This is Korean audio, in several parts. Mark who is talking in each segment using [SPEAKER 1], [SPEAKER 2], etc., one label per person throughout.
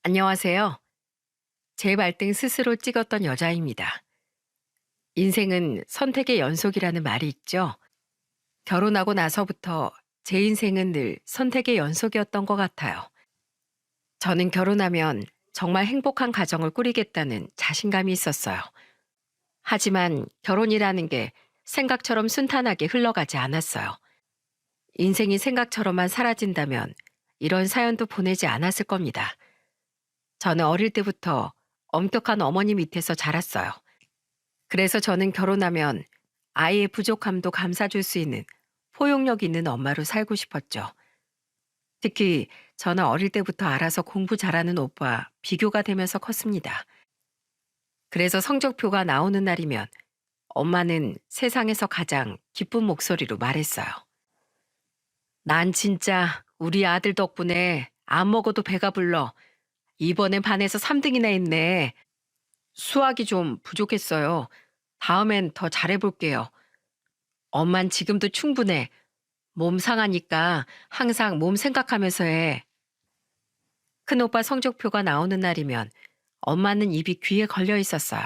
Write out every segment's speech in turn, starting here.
[SPEAKER 1] 안녕하세요. 제 발등 스스로 찍었던 여자입니다. 인생은 선택의 연속이라는 말이 있죠. 결혼하고 나서부터 제 인생은 늘 선택의 연속이었던 것 같아요. 저는 결혼하면 정말 행복한 가정을 꾸리겠다는 자신감이 있었어요. 하지만 결혼이라는 게 생각처럼 순탄하게 흘러가지 않았어요. 인생이 생각처럼만 사라진다면 이런 사연도 보내지 않았을 겁니다. 저는 어릴 때부터 엄격한 어머니 밑에서 자랐어요. 그래서 저는 결혼하면 아이의 부족함도 감싸줄 수 있는 포용력 있는 엄마로 살고 싶었죠. 특히 저는 어릴 때부터 알아서 공부 잘하는 오빠 비교가 되면서 컸습니다. 그래서 성적표가 나오는 날이면 엄마는 세상에서 가장 기쁜 목소리로 말했어요. 난 진짜 우리 아들 덕분에 안 먹어도 배가 불러. 이번엔 반에서 3등이나 했네. 수학이 좀 부족했어요. 다음엔 더 잘해볼게요. 엄만 지금도 충분해. 몸 상하니까 항상 몸 생각하면서 해. 큰오빠 성적표가 나오는 날이면 엄마는 입이 귀에 걸려 있었어요.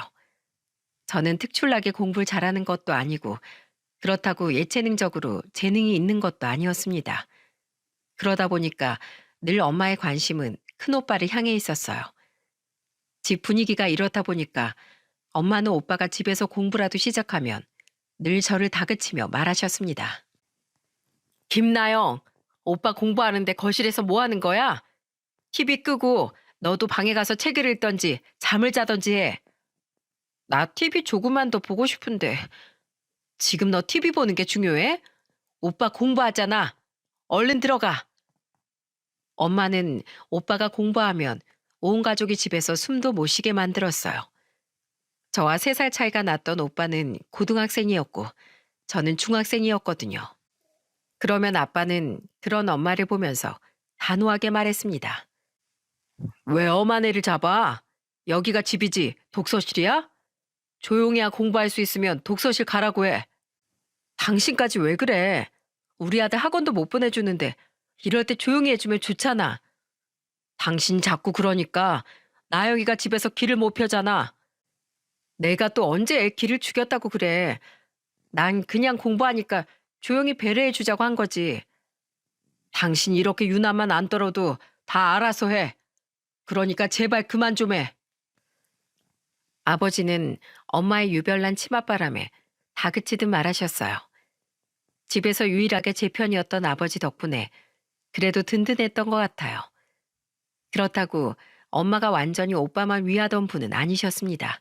[SPEAKER 1] 저는 특출나게 공부를 잘하는 것도 아니고 그렇다고 예체능적으로 재능이 있는 것도 아니었습니다. 그러다 보니까 늘 엄마의 관심은 큰오빠를 향해 있었어요. 집 분위기가 이렇다 보니까 엄마는 오빠가 집에서 공부라도 시작하면 늘 저를 다그치며 말하셨습니다. 김나영, 오빠 공부하는데 거실에서 뭐 하는 거야? TV 끄고 너도 방에 가서 책을 읽던지 잠을 자던지 해. 나 TV 조금만 더 보고 싶은데 지금 너 TV 보는 게 중요해? 오빠 공부하잖아. 얼른 들어가. 엄마는 오빠가 공부하면 온 가족이 집에서 숨도 못 쉬게 만들었어요. 저와 3살 차이가 났던 오빠는 고등학생이었고 저는 중학생이었거든요. 그러면 아빠는 그런 엄마를 보면서 단호하게 말했습니다. 왜 엄한 애를 잡아? 여기가 집이지 독서실이야? 조용히야 공부할 수 있으면 독서실 가라고 해. 당신까지 왜 그래? 우리 아들 학원도 못 보내주는데 이럴 때 조용히 해주면 좋잖아. 당신 자꾸 그러니까 나영이가 집에서 길을 못 펴잖아. 내가 또 언제 애 길을 죽였다고 그래. 난 그냥 공부하니까 조용히 배려해 주자고 한 거지. 당신 이렇게 유난만 안 떨어도 다 알아서 해. 그러니까 제발 그만 좀 해. 아버지는 엄마의 유별난 치맛바람에 다그치듯 말하셨어요. 집에서 유일하게 제 편이었던 아버지 덕분에 그래도 든든했던 것 같아요. 그렇다고 엄마가 완전히 오빠만 위하던 분은 아니셨습니다.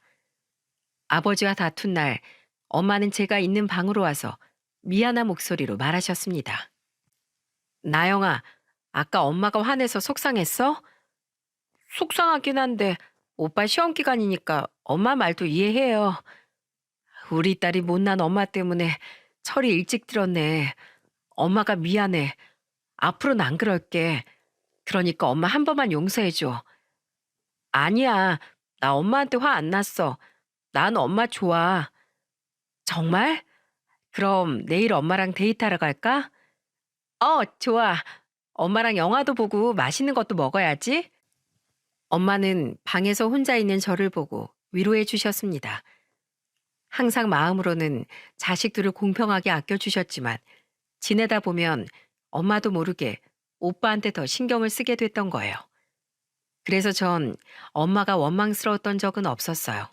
[SPEAKER 1] 아버지와 다툰 날 엄마는 제가 있는 방으로 와서 미안한 목소리로 말하셨습니다. 나영아, 아까 엄마가 화내서 속상했어? 속상하긴 한데 오빠 시험 기간이니까 엄마 말도 이해해요. 우리 딸이 못난 엄마 때문에 철이 일찍 들었네. 엄마가 미안해. 앞으로는 안 그럴게. 그러니까 엄마 한 번만 용서해줘. 아니야. 나 엄마한테 화 안 났어. 난 엄마 좋아. 정말? 그럼 내일 엄마랑 데이트하러 갈까? 좋아. 엄마랑 영화도 보고 맛있는 것도 먹어야지. 엄마는 방에서 혼자 있는 저를 보고 위로해 주셨습니다. 항상 마음으로는 자식들을 공평하게 아껴주셨지만 지내다 보면 엄마도 모르게 오빠한테 더 신경을 쓰게 됐던 거예요. 그래서 전 엄마가 원망스러웠던 적은 없었어요.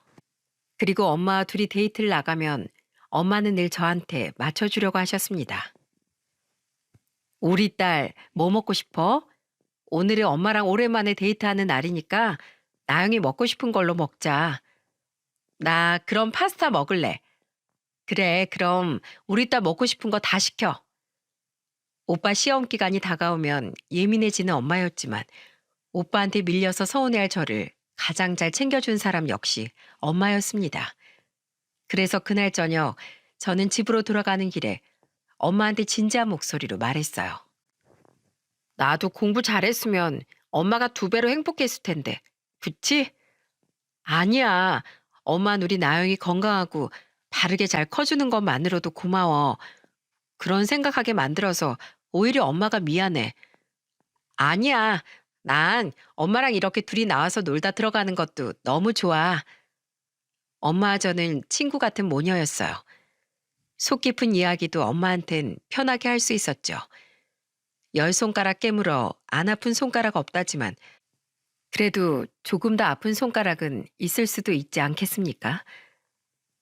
[SPEAKER 1] 그리고 엄마와 둘이 데이트를 나가면 엄마는 늘 저한테 맞춰주려고 하셨습니다. 우리 딸 뭐 먹고 싶어? 오늘은 엄마랑 오랜만에 데이트하는 날이니까 나영이 먹고 싶은 걸로 먹자. 나 그럼 파스타 먹을래. 그래, 그럼 우리 딸 먹고 싶은 거 다 시켜. 오빠 시험 기간이 다가오면 예민해지는 엄마였지만 오빠한테 밀려서 서운해할 저를 가장 잘 챙겨준 사람 역시 엄마였습니다. 그래서 그날 저녁 저는 집으로 돌아가는 길에 엄마한테 진지한 목소리로 말했어요. 나도 공부 잘했으면 엄마가 2배로 행복했을 텐데. 그치? 아니야. 엄마는 우리 나영이 건강하고 바르게 잘 커주는 것만으로도 고마워. 그런 생각하게 만들어서 오히려 엄마가 미안해. 아니야. 난 엄마랑 이렇게 둘이 나와서 놀다 들어가는 것도 너무 좋아. 엄마와 저는 친구 같은 모녀였어요. 속 깊은 이야기도 엄마한텐 편하게 할 수 있었죠. 열 손가락 깨물어 안 아픈 손가락 없다지만 그래도 조금 더 아픈 손가락은 있을 수도 있지 않겠습니까?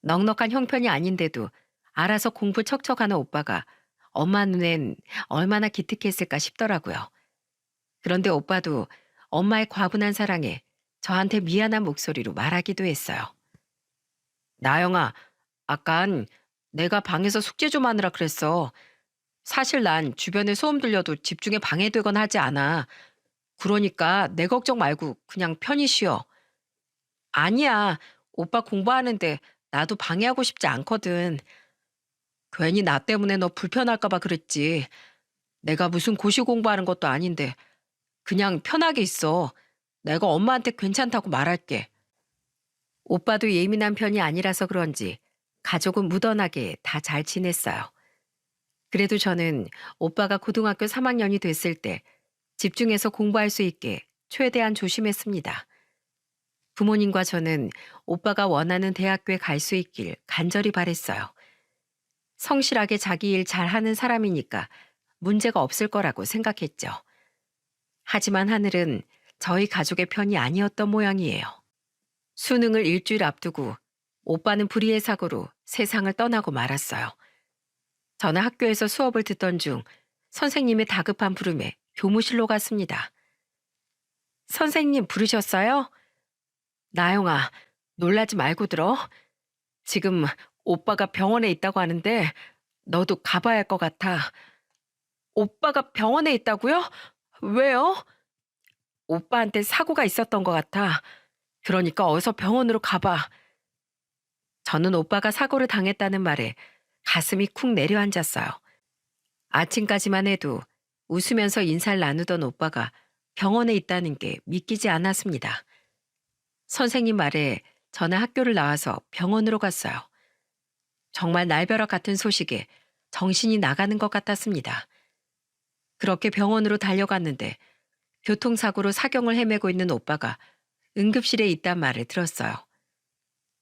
[SPEAKER 1] 넉넉한 형편이 아닌데도 알아서 공부 척척하는 오빠가 엄마 눈엔 얼마나 기특했을까 싶더라고요. 그런데 오빠도 엄마의 과분한 사랑에 저한테 미안한 목소리로 말하기도 했어요. 나영아, 아깐 내가 방에서 숙제 좀 하느라 그랬어. 사실 난 주변에 소음 들려도 집중에 방해되거나 하지 않아. 그러니까 내 걱정 말고 그냥 편히 쉬어. 아니야. 오빠 공부하는데 나도 방해하고 싶지 않거든. 괜히 나 때문에 너 불편할까 봐 그랬지. 내가 무슨 고시 공부하는 것도 아닌데 그냥 편하게 있어. 내가 엄마한테 괜찮다고 말할게. 오빠도 예민한 편이 아니라서 그런지 가족은 무던하게 다 잘 지냈어요. 그래도 저는 오빠가 고등학교 3학년이 됐을 때 집중해서 공부할 수 있게 최대한 조심했습니다. 부모님과 저는 오빠가 원하는 대학교에 갈 수 있길 간절히 바랬어요. 성실하게 자기 일 잘하는 사람이니까 문제가 없을 거라고 생각했죠. 하지만 하늘은 저희 가족의 편이 아니었던 모양이에요. 수능을 일주일 앞두고 오빠는 불의의 사고로 세상을 떠나고 말았어요. 저는 학교에서 수업을 듣던 중 선생님의 다급한 부름에 교무실로 갔습니다. 선생님 부르셨어요? 나영아, 놀라지 말고 들어. 지금 오빠가 병원에 있다고 하는데 너도 가봐야 할 것 같아. 오빠가 병원에 있다고요? 왜요? 오빠한테 사고가 있었던 것 같아. 그러니까 어서 병원으로 가봐. 저는 오빠가 사고를 당했다는 말에 가슴이 쿵 내려앉았어요. 아침까지만 해도 웃으면서 인사를 나누던 오빠가 병원에 있다는 게 믿기지 않았습니다. 선생님 말에 저는 학교를 나와서 병원으로 갔어요. 정말 날벼락 같은 소식에 정신이 나가는 것 같았습니다. 그렇게 병원으로 달려갔는데 교통사고로 사경을 헤매고 있는 오빠가 응급실에 있단 말을 들었어요.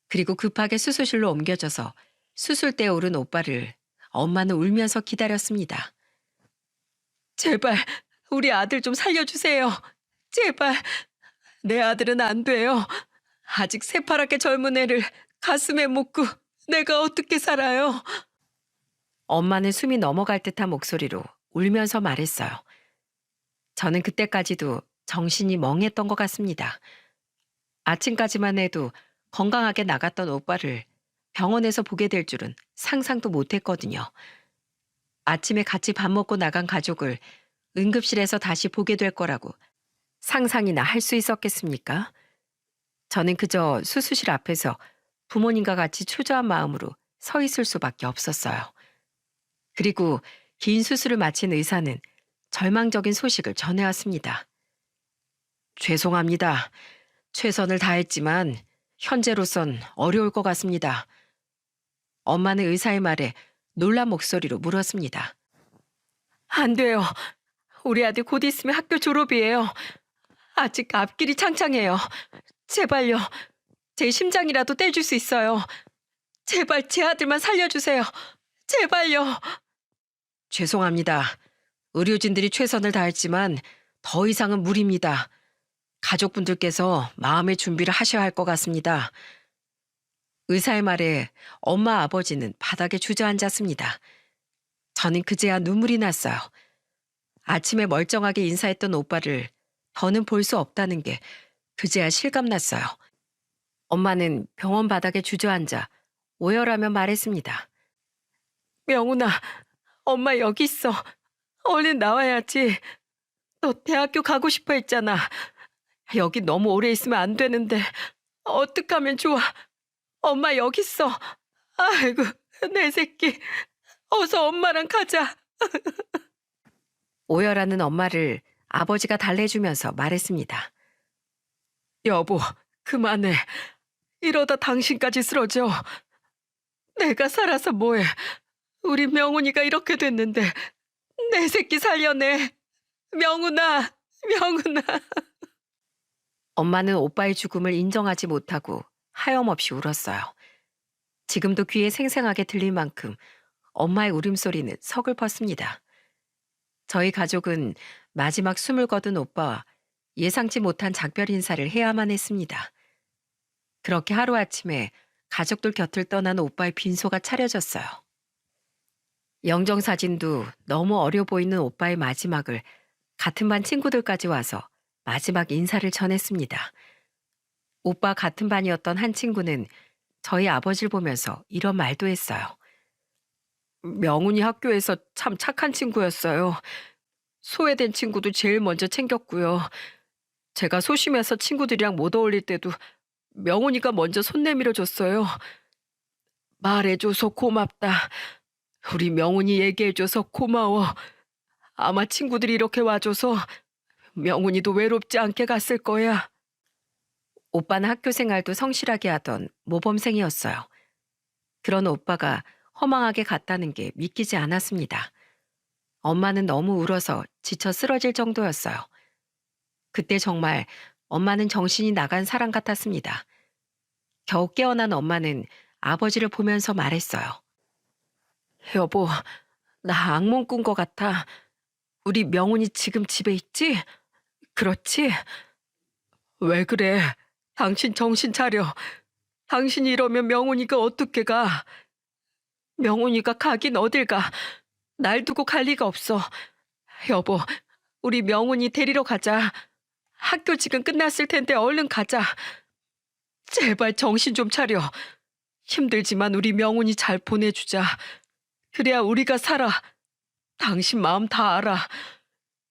[SPEAKER 1] 그리고 급하게 수술실로 옮겨져서 수술대에 오른 오빠를 엄마는 울면서 기다렸습니다. 제발 우리 아들 좀 살려주세요. 제발. 내 아들은 안 돼요. 아직 새파랗게 젊은 애를 가슴에 묻고 내가 어떻게 살아요? 엄마는 숨이 넘어갈 듯한 목소리로 울면서 말했어요. 저는 그때까지도 정신이 멍했던 것 같습니다. 아침까지만 해도 건강하게 나갔던 오빠를 병원에서 보게 될 줄은 상상도 못했거든요. 아침에 같이 밥 먹고 나간 가족을 응급실에서 다시 보게 될 거라고 상상이나 할 수 있었겠습니까? 저는 그저 수술실 앞에서 부모님과 같이 초조한 마음으로 서 있을 수밖에 없었어요. 그리고 긴 수술을 마친 의사는 절망적인 소식을 전해왔습니다. 죄송합니다. 최선을 다했지만 현재로선 어려울 것 같습니다. 엄마는 의사의 말에 놀란 목소리로 물었습니다. 안 돼요. 우리 아들 곧 있으면 학교 졸업이에요. 아직 앞길이 창창해요. 제발요. 제 심장이라도 떼줄 수 있어요. 제발 제 아들만 살려주세요. 제발요. 죄송합니다. 의료진들이 최선을 다했지만 더 이상은 무리입니다. 가족분들께서 마음의 준비를 하셔야 할 것 같습니다. 의사의 말에 엄마 아버지는 바닥에 주저앉았습니다. 저는 그제야 눈물이 났어요. 아침에 멀쩡하게 인사했던 오빠를 더는 볼 수 없다는 게 그제야 실감났어요. 엄마는 병원 바닥에 주저앉아 오열하며 말했습니다. 명훈아, 엄마 여기 있어. 얼른 나와야지. 너 대학교 가고 싶어 했잖아. 여기 너무 오래 있으면 안 되는데 어떡하면 좋아. 엄마 여기 있어. 아이고, 내 새끼. 어서 엄마랑 가자. 오열하는 엄마를 아버지가 달래주면서 말했습니다. 여보, 그만해. 이러다 당신까지 쓰러져. 내가 살아서 뭐해. 우리 명훈이가 이렇게 됐는데 내 새끼 살려내. 명훈아, 명훈아. 엄마는 오빠의 죽음을 인정하지 못하고 하염없이 울었어요. 지금도 귀에 생생하게 들릴 만큼 엄마의 울음소리는 서글펐습니다. 저희 가족은 마지막 숨을 거둔 오빠와 예상치 못한 작별 인사를 해야만 했습니다. 그렇게 하루아침에 가족들 곁을 떠난 오빠의 빈소가 차려졌어요. 영정사진도 너무 어려 보이는 오빠의 마지막을 같은 반 친구들까지 와서 마지막 인사를 전했습니다. 오빠 같은 반이었던 한 친구는 저희 아버지를 보면서 이런 말도 했어요. 명훈이 학교에서 참 착한 친구였어요. 소외된 친구도 제일 먼저 챙겼고요. 제가 소심해서 친구들이랑 못 어울릴 때도 명훈이가 먼저 손 내밀어 줬어요. 말해줘서 고맙다. 우리 명훈이 얘기해줘서 고마워. 아마 친구들이 이렇게 와줘서 명훈이도 외롭지 않게 갔을 거야. 오빠는 학교 생활도 성실하게 하던 모범생이었어요. 그런 오빠가 허망하게 갔다는 게 믿기지 않았습니다. 엄마는 너무 울어서 지쳐 쓰러질 정도였어요. 그때 정말 엄마는 정신이 나간 사람 같았습니다. 겨우 깨어난 엄마는 아버지를 보면서 말했어요. 여보, 나 악몽 꾼 것 같아. 우리 명훈이 지금 집에 있지? 그렇지? 왜 그래? 당신 정신 차려. 당신이 이러면 명훈이가 어떻게 가? 명훈이가 가긴 어딜 가. 날 두고 갈 리가 없어. 여보, 우리 명훈이 데리러 가자. 학교 지금 끝났을 텐데 얼른 가자. 제발 정신 좀 차려. 힘들지만 우리 명훈이 잘 보내주자. 그래야 우리가 살아. 당신 마음 다 알아.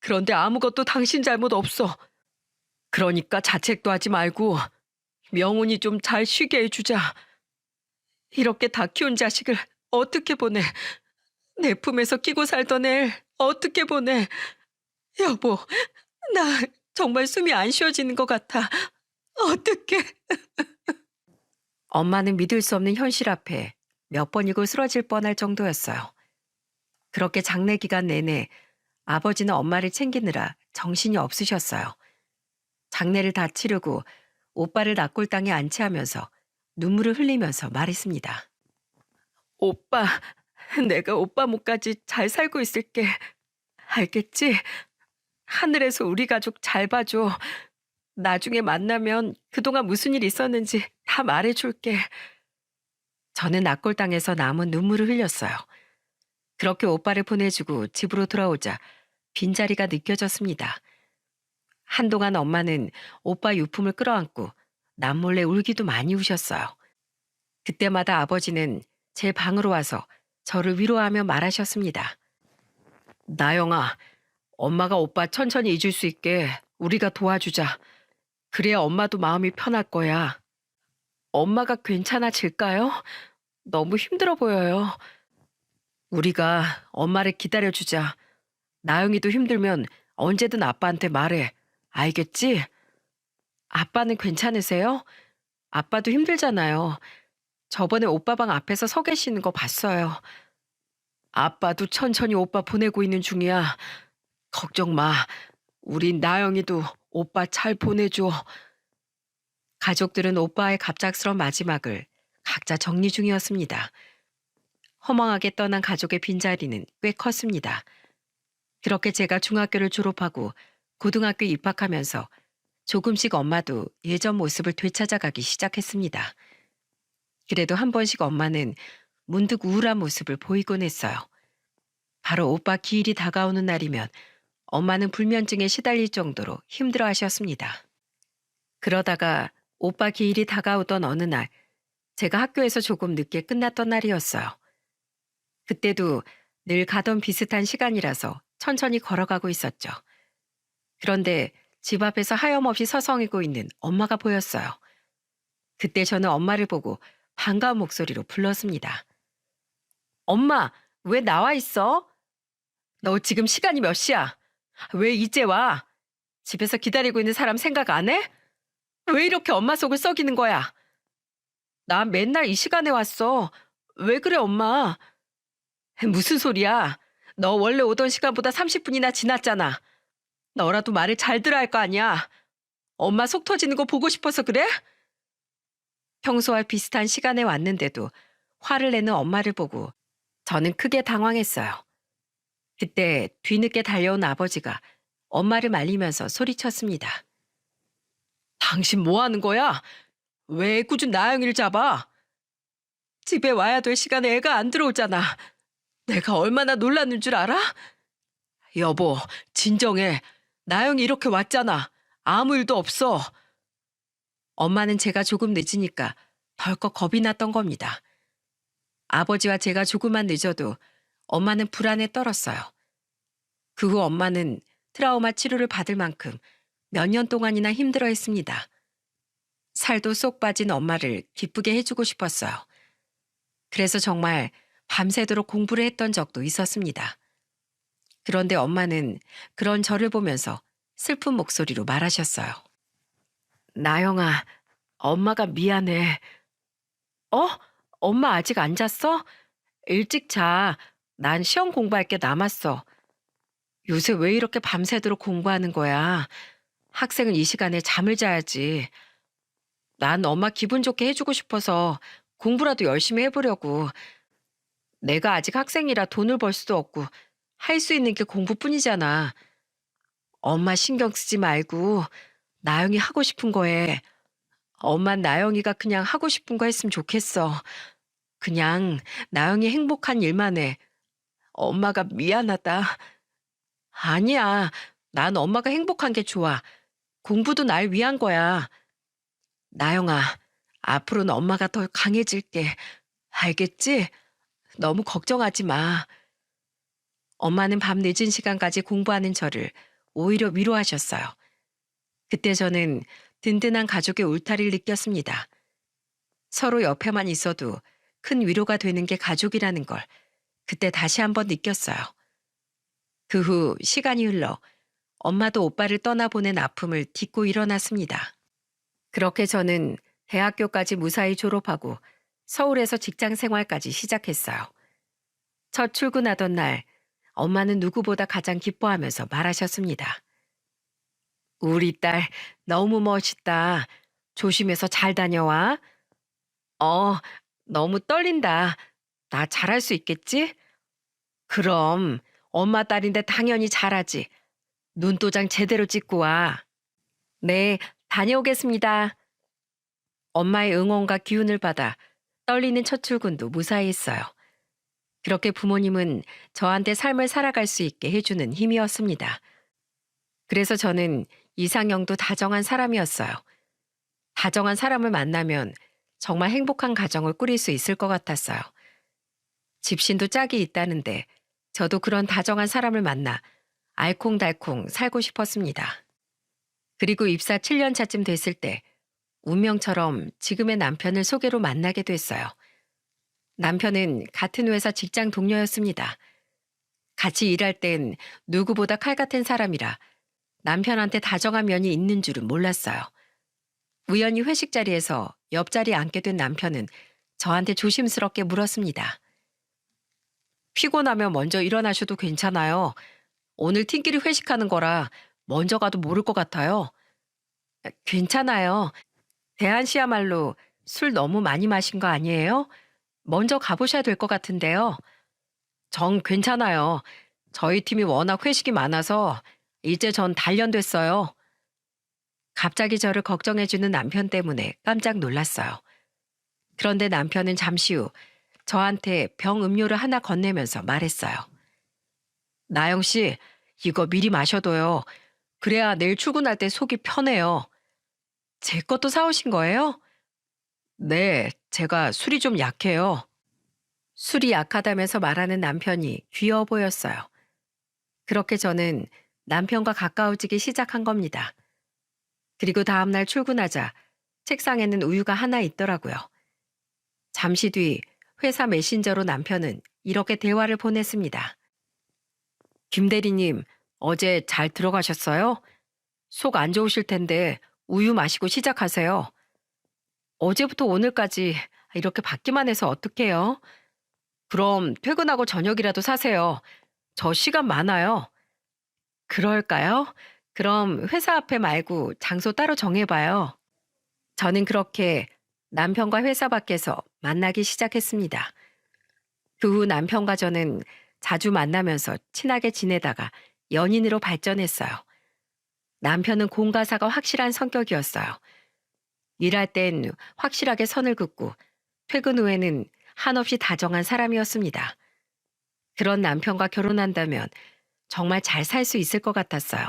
[SPEAKER 1] 그런데 아무것도 당신 잘못 없어. 그러니까 자책도 하지 말고 명훈이 좀 잘 쉬게 해주자. 이렇게 다 키운 자식을 어떻게 보내? 내 품에서 끼고 살던 애 어떻게 보내? 여보, 나 정말 숨이 안 쉬어지는 것 같아. 어떡해. 엄마는 믿을 수 없는 현실 앞에 몇 번이고 쓰러질 뻔할 정도였어요. 그렇게 장례 기간 내내 아버지는 엄마를 챙기느라 정신이 없으셨어요. 장례를 다 치르고 오빠를 납골당에 안치하면서 눈물을 흘리면서 말했습니다. 오빠, 내가 오빠 목까지 잘 살고 있을게. 알겠지? 하늘에서 우리 가족 잘 봐줘. 나중에 만나면 그동안 무슨 일 있었는지 다 말해줄게. 저는 납골당에서 남은 눈물을 흘렸어요. 그렇게 오빠를 보내주고 집으로 돌아오자 빈자리가 느껴졌습니다. 한동안 엄마는 오빠 유품을 끌어안고 남몰래 울기도 많이 우셨어요. 그때마다 아버지는 제 방으로 와서 저를 위로하며 말하셨습니다. 나영아, 엄마가 오빠 천천히 잊을 수 있게 우리가 도와주자. 그래야 엄마도 마음이 편할 거야. 엄마가 괜찮아질까요? 너무 힘들어 보여요. 우리가 엄마를 기다려주자. 나영이도 힘들면 언제든 아빠한테 말해. 알겠지? 아빠는 괜찮으세요? 아빠도 힘들잖아요. 저번에 오빠 방 앞에서 서 계시는 거 봤어요. 아빠도 천천히 오빠 보내고 있는 중이야. 걱정 마. 우린 나영이도 오빠 잘 보내줘. 가족들은 오빠의 갑작스런 마지막을 각자 정리 중이었습니다. 허망하게 떠난 가족의 빈자리는 꽤 컸습니다. 그렇게 제가 중학교를 졸업하고 고등학교 입학하면서 조금씩 엄마도 예전 모습을 되찾아가기 시작했습니다. 그래도 한 번씩 엄마는 문득 우울한 모습을 보이곤 했어요. 바로 오빠 기일이 다가오는 날이면 엄마는 불면증에 시달릴 정도로 힘들어 하셨습니다. 그러다가 오빠 기일이 다가오던 어느 날, 제가 학교에서 조금 늦게 끝났던 날이었어요. 그때도 늘 가던 비슷한 시간이라서 천천히 걸어가고 있었죠. 그런데 집 앞에서 하염없이 서성이고 있는 엄마가 보였어요. 그때 저는 엄마를 보고 반가운 목소리로 불렀습니다. 엄마, 왜 나와 있어? 너 지금 시간이 몇 시야? 왜 이제 와? 집에서 기다리고 있는 사람 생각 안 해? 왜 이렇게 엄마 속을 썩이는 거야? 난 맨날 이 시간에 왔어. 왜 그래, 엄마? 무슨 소리야? 너 원래 오던 시간보다 30분이나 지났잖아. 너라도 말을 잘 들어야 할 거 아니야. 엄마 속 터지는 거 보고 싶어서 그래? 평소와 비슷한 시간에 왔는데도 화를 내는 엄마를 보고 저는 크게 당황했어요. 그때 뒤늦게 달려온 아버지가 엄마를 말리면서 소리쳤습니다. 당신 뭐 하는 거야? 왜 꾸준 나영이를 잡아? 집에 와야 될 시간에 애가 안 들어오잖아. 내가 얼마나 놀랐는 줄 알아? 여보, 진정해. 나영이 이렇게 왔잖아. 아무 일도 없어. 엄마는 제가 조금 늦으니까 덜컥 겁이 났던 겁니다. 아버지와 제가 조금만 늦어도 엄마는 불안에 떨었어요. 그 후 엄마는 트라우마 치료를 받을 만큼 몇 년 동안이나 힘들어 했습니다. 살도 쏙 빠진 엄마를 기쁘게 해주고 싶었어요. 그래서 정말 밤새도록 공부를 했던 적도 있었습니다. 그런데 엄마는 그런 저를 보면서 슬픈 목소리로 말하셨어요. 나영아, 엄마가 미안해. 어? 엄마 아직 안 잤어? 일찍 자. 난 시험 공부할 게 남았어. 요새 왜 이렇게 밤새도록 공부하는 거야? 학생은 이 시간에 잠을 자야지. 난 엄마 기분 좋게 해주고 싶어서 공부라도 열심히 해보려고. 내가 아직 학생이라 돈을 벌 수도 없고 할 수 있는 게 공부뿐이잖아. 엄마 신경 쓰지 말고 나영이 하고 싶은 거 해. 엄만 나영이가 그냥 하고 싶은 거 했으면 좋겠어. 그냥 나영이 행복한 일만 해. 엄마가 미안하다. 아니야. 난 엄마가 행복한 게 좋아. 공부도 날 위한 거야. 나영아, 앞으로는 엄마가 더 강해질게. 알겠지? 너무 걱정하지 마. 엄마는 밤 늦은 시간까지 공부하는 저를 오히려 위로하셨어요. 그때 저는 든든한 가족의 울타리를 느꼈습니다. 서로 옆에만 있어도 큰 위로가 되는 게 가족이라는 걸 그때 다시 한번 느꼈어요. 그 후 시간이 흘러 엄마도 오빠를 떠나보낸 아픔을 딛고 일어났습니다. 그렇게 저는 대학교까지 무사히 졸업하고 서울에서 직장 생활까지 시작했어요. 첫 출근하던 날 엄마는 누구보다 가장 기뻐하면서 말하셨습니다. 우리 딸 너무 멋있다. 조심해서 잘 다녀와. 어, 너무 떨린다. 나 잘할 수 있겠지? 그럼 엄마 딸인데 당연히 잘하지. 눈도장 제대로 찍고 와. 네, 다녀오겠습니다. 엄마의 응원과 기운을 받아 떨리는 첫 출근도 무사히 했어요. 그렇게 부모님은 저한테 삶을 살아갈 수 있게 해주는 힘이었습니다. 그래서 저는 이상형도 다정한 사람이었어요. 다정한 사람을 만나면 정말 행복한 가정을 꾸릴 수 있을 것 같았어요. 집신도 짝이 있다는데 저도 그런 다정한 사람을 만나 알콩달콩 살고 싶었습니다. 그리고 입사 7년 차쯤 됐을 때 운명처럼 지금의 남편을 소개로 만나게 됐어요. 남편은 같은 회사 직장 동료였습니다. 같이 일할 땐 누구보다 칼 같은 사람이라 남편한테 다정한 면이 있는 줄은 몰랐어요. 우연히 회식 자리에서 옆자리에 앉게 된 남편은 저한테 조심스럽게 물었습니다. 피곤하면 먼저 일어나셔도 괜찮아요. 오늘 팀끼리 회식하는 거라 먼저 가도 모를 것 같아요. 괜찮아요. 대한 씨야말로 술 너무 많이 마신 거 아니에요? 먼저 가보셔야 될 것 같은데요. 정 괜찮아요. 저희 팀이 워낙 회식이 많아서 이제 전 단련됐어요. 갑자기 저를 걱정해주는 남편 때문에 깜짝 놀랐어요. 그런데 남편은 잠시 후 저한테 병 음료를 하나 건네면서 말했어요. 나영 씨, 이거 미리 마셔둬요. 그래야 내일 출근할 때 속이 편해요. 제 것도 사오신 거예요? 네, 제가 술이 좀 약해요. 술이 약하다면서 말하는 남편이 귀여워 보였어요. 그렇게 저는 남편과 가까워지기 시작한 겁니다. 그리고 다음날 출근하자 책상에는 우유가 하나 있더라고요. 잠시 뒤 회사 메신저로 남편은 이렇게 대화를 보냈습니다. 김 대리님, 어제 잘 들어가셨어요? 속 안 좋으실 텐데 우유 마시고 시작하세요. 어제부터 오늘까지 이렇게 받기만 해서 어떡해요? 그럼 퇴근하고 저녁이라도 사세요. 저 시간 많아요. 그럴까요? 그럼 회사 앞에 말고 장소 따로 정해봐요. 저는 그렇게 남편과 회사 밖에서 만나기 시작했습니다. 그 후 남편과 저는 자주 만나면서 친하게 지내다가 연인으로 발전했어요. 남편은 공가사가 확실한 성격이었어요. 일할 땐 확실하게 선을 긋고 퇴근 후에는 한없이 다정한 사람이었습니다. 그런 남편과 결혼한다면 정말 잘 살 수 있을 것 같았어요.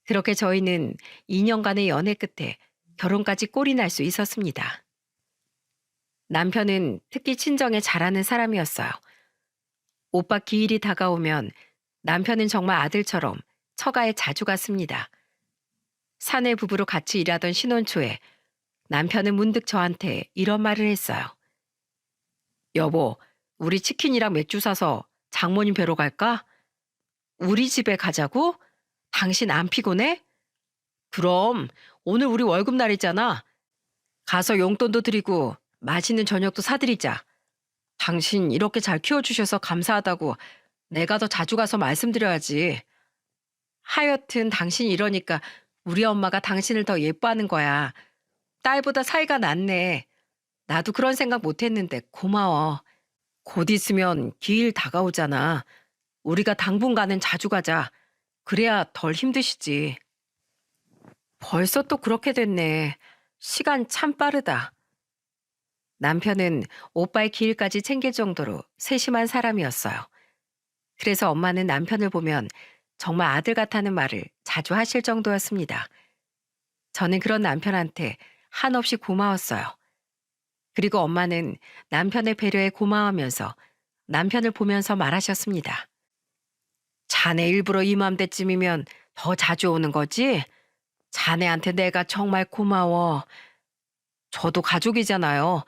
[SPEAKER 1] 그렇게 저희는 2년간의 연애 끝에 결혼까지 꼴이 날 수 있었습니다. 남편은 특히 친정에 잘하는 사람이었어요. 오빠 기일이 다가오면 남편은 정말 아들처럼 처가에 자주 갔습니다. 사내 부부로 같이 일하던 신혼 초에 남편은 문득 저한테 이런 말을 했어요. 여보, 우리 치킨이랑 맥주 사서 장모님 뵈러 갈까? 우리 집에 가자고? 당신 안 피곤해? 그럼 오늘 우리 월급날이잖아. 가서 용돈도 드리고 맛있는 저녁도 사드리자. 당신 이렇게 잘 키워주셔서 감사하다고 내가 더 자주 가서 말씀드려야지. 하여튼 당신이 이러니까 우리 엄마가 당신을 더 예뻐하는 거야. 딸보다 사이가 낫네. 나도 그런 생각 못 했는데 고마워. 곧 있으면 기일 다가오잖아. 우리가 당분간은 자주 가자. 그래야 덜 힘드시지. 벌써 또 그렇게 됐네. 시간 참 빠르다. 남편은 오빠의 기일까지 챙길 정도로 세심한 사람이었어요. 그래서 엄마는 남편을 보면 정말 아들 같다는 말을 자주 하실 정도였습니다. 저는 그런 남편한테 한없이 고마웠어요. 그리고 엄마는 남편의 배려에 고마워하면서 남편을 보면서 말하셨습니다. 자네 일부러 이맘때쯤이면 더 자주 오는 거지? 자네한테 내가 정말 고마워. 저도 가족이잖아요.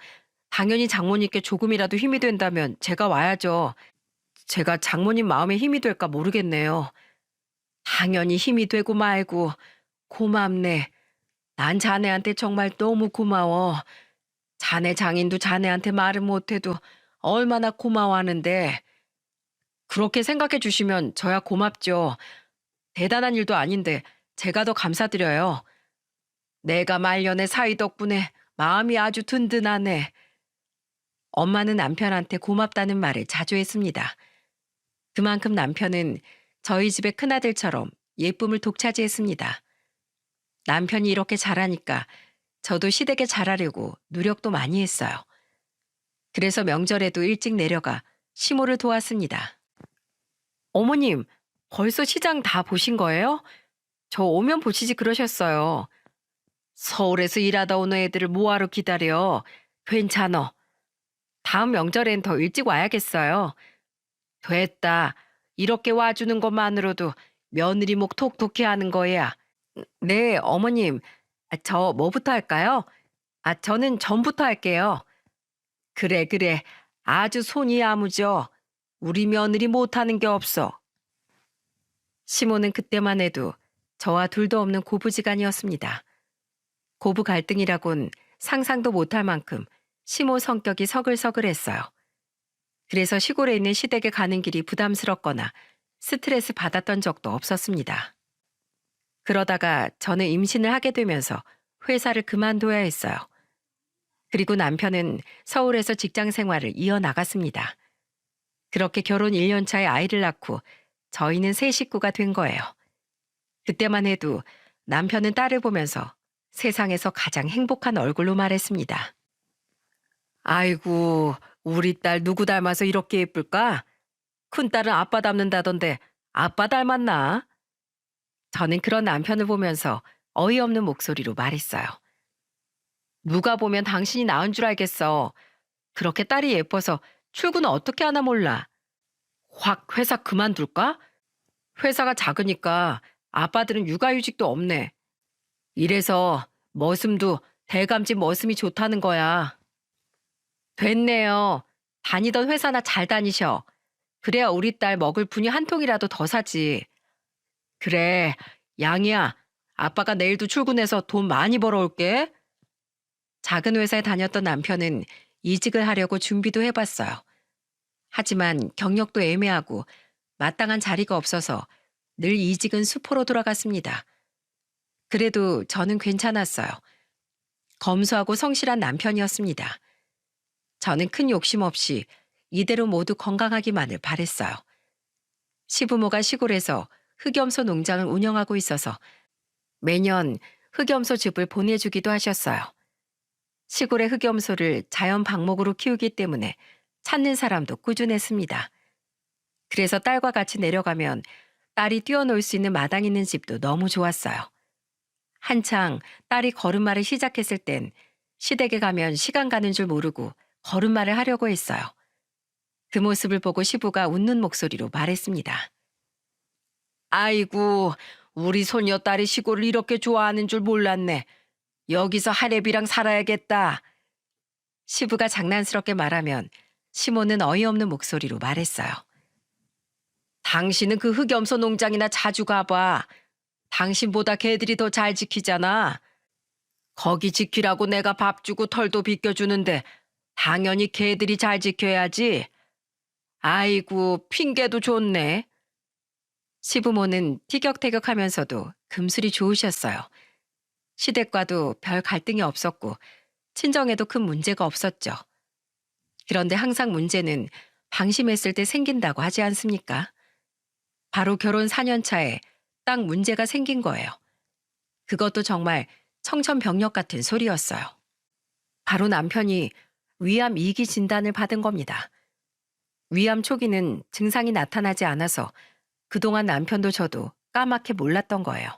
[SPEAKER 1] 당연히 장모님께 조금이라도 힘이 된다면 제가 와야죠. 제가 장모님 마음에 힘이 될까 모르겠네요. 당연히 힘이 되고 말고 고맙네. 난 자네한테 정말 너무 고마워. 자네 장인도 자네한테 말은 못해도 얼마나 고마워하는데 그렇게 생각해 주시면 저야 고맙죠. 대단한 일도 아닌데 제가 더 감사드려요. 내가 말년의 사위 덕분에 마음이 아주 든든하네. 엄마는 남편한테 고맙다는 말을 자주 했습니다. 그만큼 남편은 저희 집의 큰아들처럼 예쁨을 독차지했습니다. 남편이 이렇게 잘하니까 저도 시댁에 잘하려고 노력도 많이 했어요. 그래서 명절에도 일찍 내려가 시모를 도왔습니다. 어머님, 벌써 시장 다 보신 거예요? 저 오면 보시지 그러셨어요. 서울에서 일하다 오는 애들을 뭐하러 기다려. 괜찮어. 다음 명절엔 더 일찍 와야겠어요. 됐다. 이렇게 와주는 것만으로도 며느리 목 톡톡히 하는 거야. 네, 어머님. 저 뭐부터 할까요? 저는 전부터 할게요. 그래, 그래. 아주 손이 야무져. 우리 며느리 못하는 게 없어. 시모는 그때만 해도 저와 둘도 없는 고부지간이었습니다. 고부 갈등이라곤 상상도 못할 만큼 시모 성격이 서글서글했어요. 그래서 시골에 있는 시댁에 가는 길이 부담스럽거나 스트레스 받았던 적도 없었습니다. 그러다가 저는 임신을 하게 되면서 회사를 그만둬야 했어요. 그리고 남편은 서울에서 직장 생활을 이어나갔습니다. 그렇게 결혼 1년 차에 아이를 낳고 저희는 새 식구가 된 거예요. 그때만 해도 남편은 딸을 보면서 세상에서 가장 행복한 얼굴로 말했습니다. 아이고, 우리 딸 누구 닮아서 이렇게 예쁠까? 큰딸은 아빠 닮는다던데 아빠 닮았나? 저는 그런 남편을 보면서 어이없는 목소리로 말했어요. 누가 보면 당신이 낳은 줄 알겠어. 그렇게 딸이 예뻐서 출근은 어떻게 하나 몰라. 확 회사 그만둘까? 회사가 작으니까 아빠들은 육아휴직도 없네. 이래서 머슴도 대감집 머슴이 좋다는 거야. 됐네요. 다니던 회사나 잘 다니셔. 그래야 우리 딸 먹을 분이 한 통이라도 더 사지. 그래, 양이야. 아빠가 내일도 출근해서 돈 많이 벌어올게. 작은 회사에 다녔던 남편은 이직을 하려고 준비도 해봤어요. 하지만 경력도 애매하고 마땅한 자리가 없어서 늘 이직은 수포로 돌아갔습니다. 그래도 저는 괜찮았어요. 검소하고 성실한 남편이었습니다. 저는 큰 욕심 없이 이대로 모두 건강하기만을 바랬어요. 시부모가 시골에서 흑염소 농장을 운영하고 있어서 매년 흑염소 즙을 보내주기도 하셨어요. 시골의 흑염소를 자연 방목으로 키우기 때문에 찾는 사람도 꾸준했습니다. 그래서 딸과 같이 내려가면 딸이 뛰어놀 수 있는 마당 있는 집도 너무 좋았어요. 한창 딸이 걸음마를 시작했을 땐 시댁에 가면 시간 가는 줄 모르고 걸음마를 하려고 했어요. 그 모습을 보고 시부가 웃는 목소리로 말했습니다. 아이고, 우리 손녀딸이 시골을 이렇게 좋아하는 줄 몰랐네. 여기서 하랩이랑 살아야겠다. 시부가 장난스럽게 말하면 시모는 어이없는 목소리로 말했어요. 당신은 그 흑염소 농장이나 자주 가봐. 당신보다 개들이 더 잘 지키잖아. 거기 지키라고 내가 밥 주고 털도 빗겨주는데 당연히 개들이 잘 지켜야지. 아이고, 핑계도 좋네. 시부모는 티격태격하면서도 금술이 좋으셨어요. 시댁과도 별 갈등이 없었고 친정에도 큰 문제가 없었죠. 그런데 항상 문제는 방심했을 때 생긴다고 하지 않습니까? 바로 결혼 4년 차에 딱 문제가 생긴 거예요. 그것도 정말 청천벽력 같은 소리였어요. 바로 남편이 위암 2기 진단을 받은 겁니다. 위암 초기는 증상이 나타나지 않아서 그동안 남편도 저도 까맣게 몰랐던 거예요.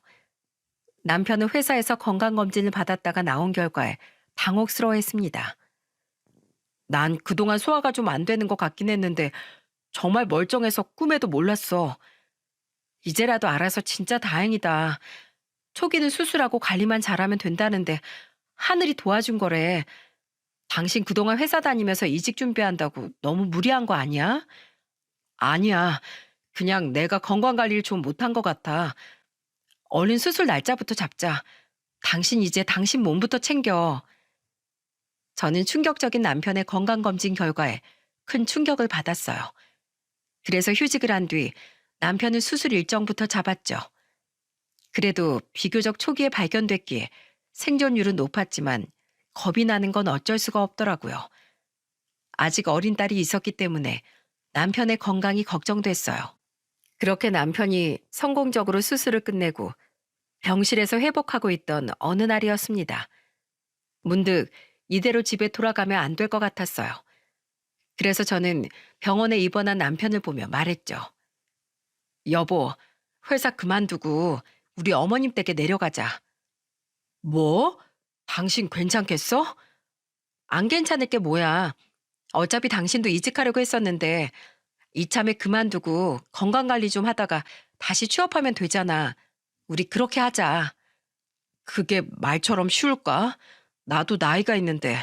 [SPEAKER 1] 남편은 회사에서 건강검진을 받았다가 나온 결과에 당혹스러워했습니다. 난 그동안 소화가 좀 안 되는 것 같긴 했는데 정말 멀쩡해서 꿈에도 몰랐어. 이제라도 알아서 진짜 다행이다. 초기는 수술하고 관리만 잘하면 된다는데 하늘이 도와준 거래. 당신 그동안 회사 다니면서 이직 준비한다고 너무 무리한 거 아니야? 아니야. 그냥 내가 건강관리를 좀 못한 것 같아. 얼른 수술 날짜부터 잡자. 당신 이제 당신 몸부터 챙겨. 저는 충격적인 남편의 건강검진 결과에 큰 충격을 받았어요. 그래서 휴직을 한 뒤 남편은 수술 일정부터 잡았죠. 그래도 비교적 초기에 발견됐기에 생존율은 높았지만 겁이 나는 건 어쩔 수가 없더라고요. 아직 어린 딸이 있었기 때문에 남편의 건강이 걱정됐어요. 그렇게 남편이 성공적으로 수술을 끝내고 병실에서 회복하고 있던 어느 날이었습니다. 문득 이대로 집에 돌아가면 안 될 것 같았어요. 그래서 저는 병원에 입원한 남편을 보며 말했죠. 여보, 회사 그만두고 우리 어머님 댁에 내려가자. 뭐? 당신 괜찮겠어? 안 괜찮을 게 뭐야. 어차피 당신도 이직하려고 했었는데 이참에 그만두고 건강관리 좀 하다가 다시 취업하면 되잖아. 우리 그렇게 하자. 그게 말처럼 쉬울까? 나도 나이가 있는데.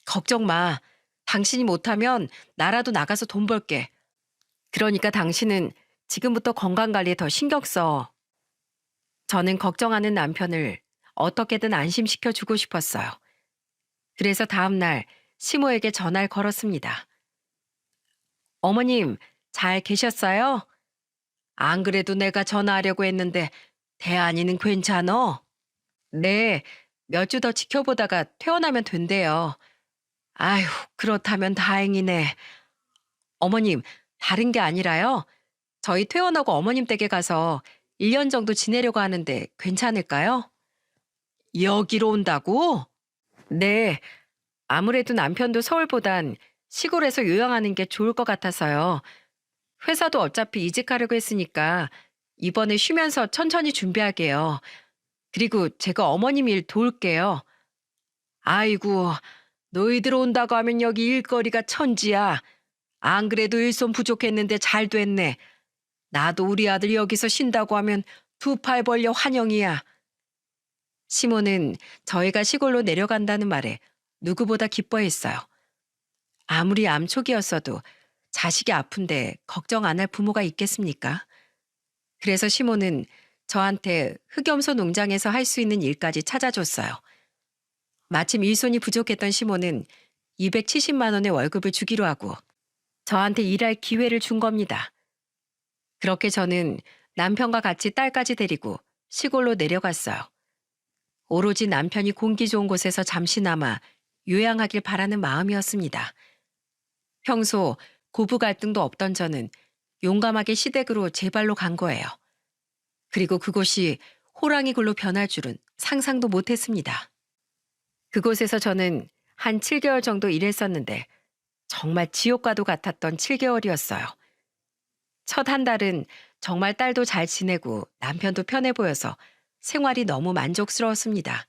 [SPEAKER 1] 걱정 마. 당신이 못하면 나라도 나가서 돈 벌게. 그러니까 당신은 지금부터 건강관리에 더 신경 써. 저는 걱정하는 남편을 어떻게든 안심시켜 주고 싶었어요. 그래서 다음 날 시모에게 전화를 걸었습니다. 어머님, 잘 계셨어요? 안 그래도 내가 전화하려고 했는데 대안이는 괜찮어? 네, 몇 주 더 지켜보다가 퇴원하면 된대요. 아휴, 그렇다면 다행이네. 어머님, 다른 게 아니라요. 저희 퇴원하고 어머님 댁에 가서 1년 정도 지내려고 하는데 괜찮을까요? 여기로 온다고? 네, 아무래도 남편도 서울보단 시골에서 요양하는 게 좋을 것 같아서요. 회사도 어차피 이직하려고 했으니까 이번에 쉬면서 천천히 준비하게요. 그리고 제가 어머님 일 도울게요. 아이고, 너희들 온다고 하면 여기 일거리가 천지야. 안 그래도 일손 부족했는데 잘 됐네. 나도 우리 아들 여기서 쉰다고 하면 두 팔 벌려 환영이야. 시모는 저희가 시골로 내려간다는 말에 누구보다 기뻐했어요. 아무리 암 초기였어도 자식이 아픈데 걱정 안 할 부모가 있겠습니까? 그래서 시모는 저한테 흑염소 농장에서 할 수 있는 일까지 찾아줬어요. 마침 일손이 부족했던 시모는 270만 원의 월급을 주기로 하고 저한테 일할 기회를 준 겁니다. 그렇게 저는 남편과 같이 딸까지 데리고 시골로 내려갔어요. 오로지 남편이 공기 좋은 곳에서 잠시나마 요양하길 바라는 마음이었습니다. 평소 고부 갈등도 없던 저는 용감하게 시댁으로 제 발로 간 거예요. 그리고 그곳이 호랑이 굴로 변할 줄은 상상도 못했습니다. 그곳에서 저는 한 7개월 정도 일했었는데 정말 지옥과도 같았던 7개월이었어요. 첫 한 달은 정말 딸도 잘 지내고 남편도 편해 보여서 생활이 너무 만족스러웠습니다.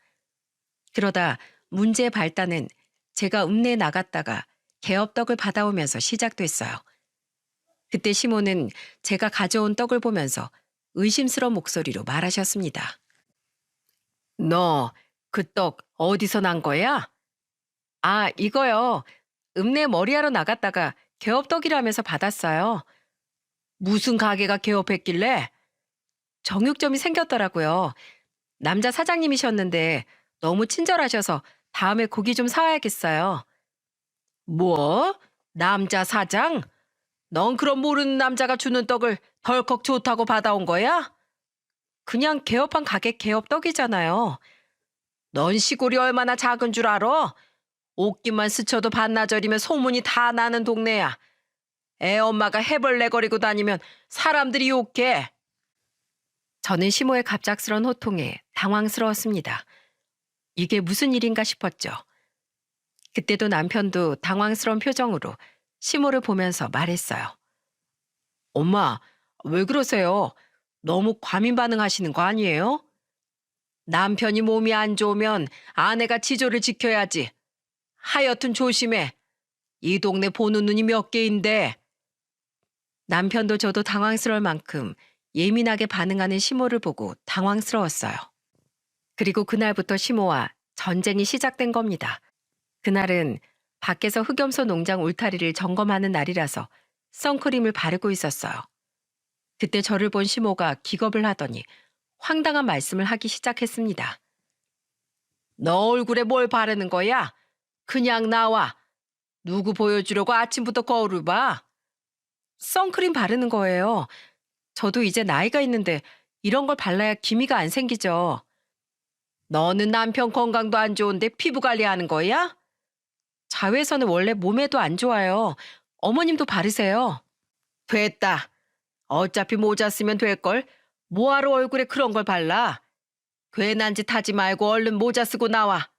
[SPEAKER 1] 그러다 문제의 발단은 제가 읍내에 나갔다가 개업떡을 받아오면서 시작됐어요. 그때 시모는 제가 가져온 떡을 보면서 의심스러운 목소리로 말하셨습니다. 너 그 떡 어디서 난 거야? 아, 이거요. 읍내 머리하러 나갔다가 개업떡이라면서 받았어요. 무슨 가게가 개업했길래? 정육점이 생겼더라고요. 남자 사장님이셨는데 너무 친절하셔서 다음에 고기 좀 사와야겠어요. 뭐? 남자 사장? 넌 그럼 모르는 남자가 주는 떡을 덜컥 좋다고 받아온 거야? 그냥 개업한 가게 개업떡이잖아요. 넌 시골이 얼마나 작은 줄 알아? 옷깃만 스쳐도 반나절이면 소문이 다 나는 동네야. 애 엄마가 해벌레거리고 다니면 사람들이 욕해. 저는 시모의 갑작스런 호통에 당황스러웠습니다. 이게 무슨 일인가 싶었죠. 그때도 남편도 당황스러운 표정으로 시모를 보면서 말했어요. 엄마, 왜 그러세요? 너무 과민 반응하시는 거 아니에요? 남편이 몸이 안 좋으면 아내가 지조를 지켜야지. 하여튼 조심해. 이 동네 보는 눈이 몇 개인데. 남편도 저도 당황스러울 만큼 예민하게 반응하는 시모를 보고 당황스러웠어요. 그리고 그날부터 시모와 전쟁이 시작된 겁니다. 그날은 밖에서 흑염소 농장 울타리를 점검하는 날이라서 선크림을 바르고 있었어요. 그때 저를 본 시모가 기겁을 하더니 황당한 말씀을 하기 시작했습니다. 너 얼굴에 뭘 바르는 거야? 그냥 나와. 누구 보여주려고 아침부터 거울을 봐? 선크림 바르는 거예요. 저도 이제 나이가 있는데 이런 걸 발라야 기미가 안 생기죠. 너는 남편 건강도 안 좋은데 피부 관리하는 거야? 자외선은 원래 몸에도 안 좋아요. 어머님도 바르세요. 됐다. 어차피 모자 쓰면 될걸. 뭐하러 얼굴에 그런 걸 발라? 괜한 짓 하지 말고 얼른 모자 쓰고 나와.